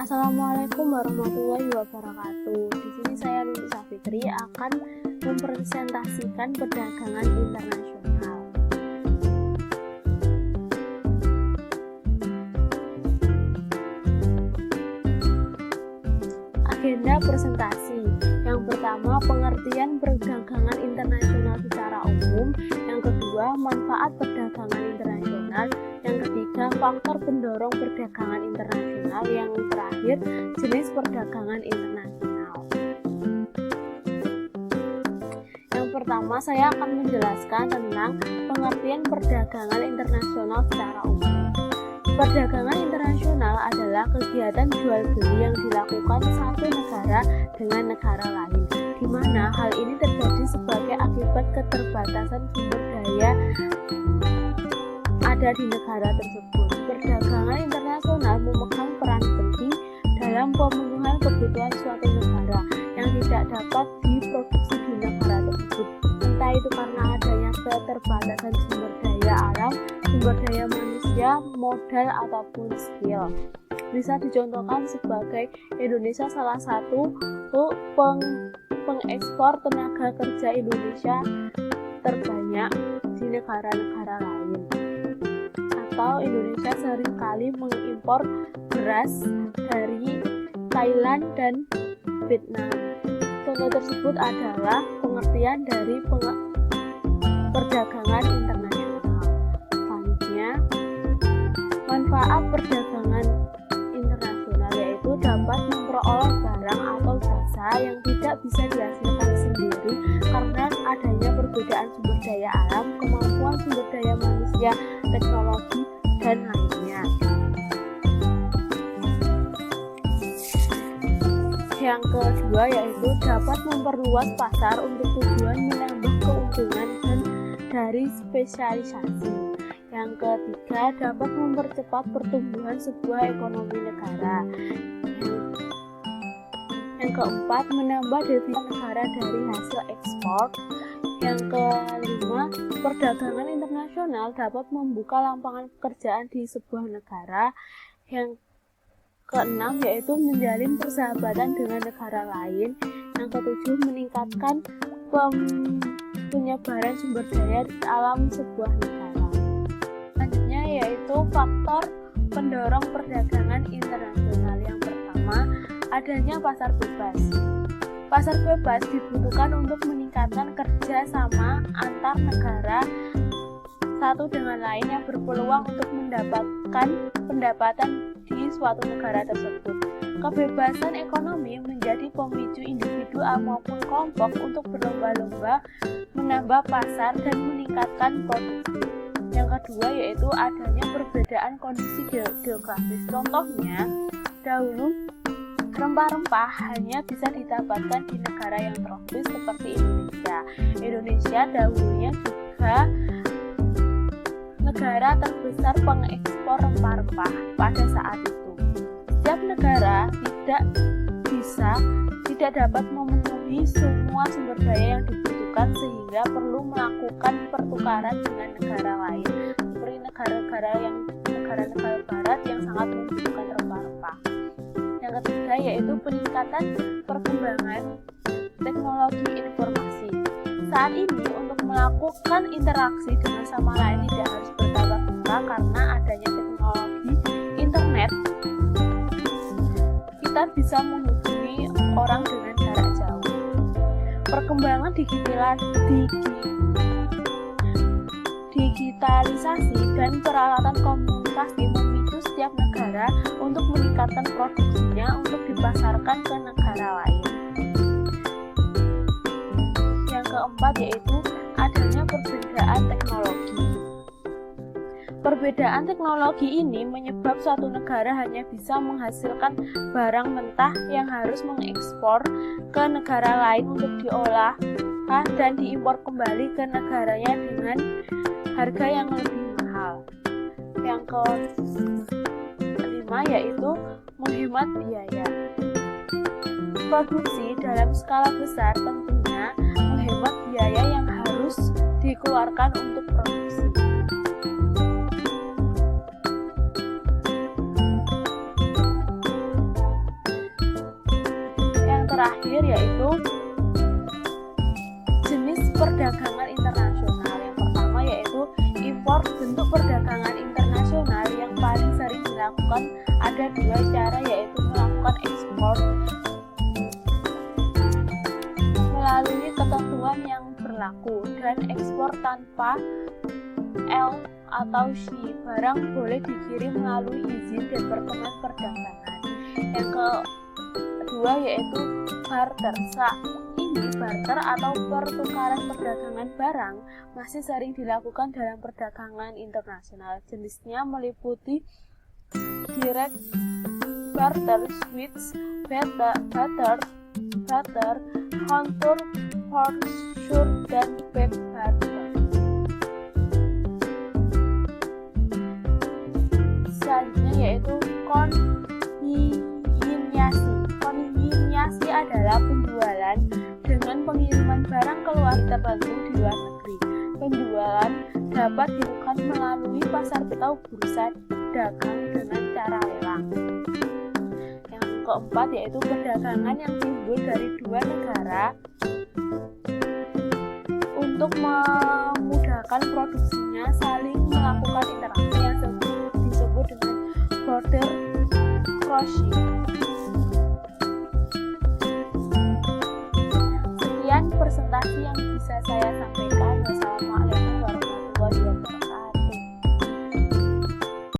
Assalamualaikum warahmatullahi wabarakatuh. Di sini saya Nuni Safitri akan mempresentasikan perdagangan internasional. Agenda presentasi. Yang pertama, pengertian perdagangan internasional secara umum. Yang kedua, manfaat perdagangan internasional. Yang ketiga, faktor pendorong perdagangan internasional. Yang terakhir, jenis perdagangan internasional. Yang pertama, saya akan menjelaskan tentang pengertian perdagangan internasional secara umum. Perdagangan internasional adalah kegiatan jual beli yang dilakukan satu negara dengan negara lain, di mana hal ini terjadi sebagai akibat keterbatasan sumber daya ada di negara tersebut. Perdagangan internasional memegang peran penting dalam pemenuhan kebutuhan suatu negara yang tidak dapat diproduksi di negara tersebut, entah itu karena adanya keterbatasan sumber daya alam, sumber daya manusia, modal, ataupun skill. Bisa dicontohkan sebagai Indonesia salah satu pengekspor tenaga kerja Indonesia terbanyak di negara-negara lain. Atau Indonesia seringkali mengimpor beras dari Thailand dan Vietnam. Contoh tersebut adalah pengertian dari perdagangan internasional. Selanjutnya, manfaat perdagangan internasional yaitu dapat memperoleh barang atau jasa yang tidak bisa dihasilkan sendiri karena adanya perbedaan sumber daya alam, kemampuan sumber daya manusia, teknologi, dan lainnya. Yang kedua yaitu dapat memperluas pasar untuk tujuan menambah keuntungan dan dari spesialisasi. Yang ketiga dapat mempercepat pertumbuhan sebuah ekonomi negara. Yang keempat menambah devisa negara dari hasil ekspor. Yang kelima, perdagangan internasional dapat membuka lapangan pekerjaan di sebuah negara. Yang keenam yaitu menjalin persahabatan dengan negara lain. Yang ketujuh, meningkatkan penyebaran sumber daya alam sebuah negara. Selanjutnya yaitu faktor pendorong perdagangan internasional. Yang pertama, adanya pasar bebas. Pasar bebas dibutuhkan untuk meningkatkan kerjasama antar negara satu dengan lain yang berpeluang untuk mendapatkan pendapatan di suatu negara tersebut. Kebebasan ekonomi menjadi pemicu individu maupun kelompok untuk berlomba-lomba menambah pasar dan meningkatkan produksi. Yang kedua yaitu adanya perbedaan kondisi geografis. Contohnya, dahulu rempah-rempah hanya bisa didapatkan di negara yang tropis seperti Indonesia. Indonesia dahulunya juga negara terbesar pengekspor rempah-rempah pada saat itu. Setiap negara tidak dapat memenuhi semua sumber daya yang dibutuhkan sehingga perlu melakukan pertukaran dengan negara lain, seperti negara-negara barat yang sangat membutuhkan rempah-rempah. Yang ketiga yaitu peningkatan perkembangan teknologi informasi. Saat ini untuk melakukan interaksi dengan sama lain tidak harus bertatap muka karena adanya teknologi internet. Kita bisa menghubungi orang dengan jarak jauh. Perkembangan digitalisasi dan peralatan komunikasi memicu setiap negara untuk meningkatkan produksinya untuk dipasarkan ke negara lain. Yang keempat yaitu adanya perbedaan teknologi. Perbedaan teknologi ini menyebab suatu negara hanya bisa menghasilkan barang mentah yang harus mengekspor ke negara lain untuk diolah dan diimpor kembali ke negaranya dengan harga yang lebih mahal. Yang kelima yaitu menghemat biaya. Produksi dalam skala besar tentunya menghemat biaya yang harus dikeluarkan untuk produksi. terakhir yaitu jenis perdagangan internasional. Yang pertama yaitu impor. Bentuk perdagangan internasional yang paling sering dilakukan ada dua cara, yaitu melakukan ekspor melalui ketentuan yang berlaku dan ekspor tanpa L atau C. Barang boleh dikirim melalui izin Departemen Perdagangan. Yang kedua yaitu barter. Saat ini barter atau pertukaran perdagangan barang masih sering dilakukan dalam perdagangan internasional. Jenisnya meliputi direct barter, switch barter, contour purchase, dan back barter. Selanjutnya yaitu konsinyasi adalah penjualan dengan pengiriman barang ke luar tertentu di luar negeri. Penjualan dapat dilakukan melalui pasar atau bursa dagang dengan cara lelang. Yang keempat yaitu perdagangan yang timbul dari dua negara untuk memudahkan produksinya saling melakukan interaksi yang disebut dengan border crossing.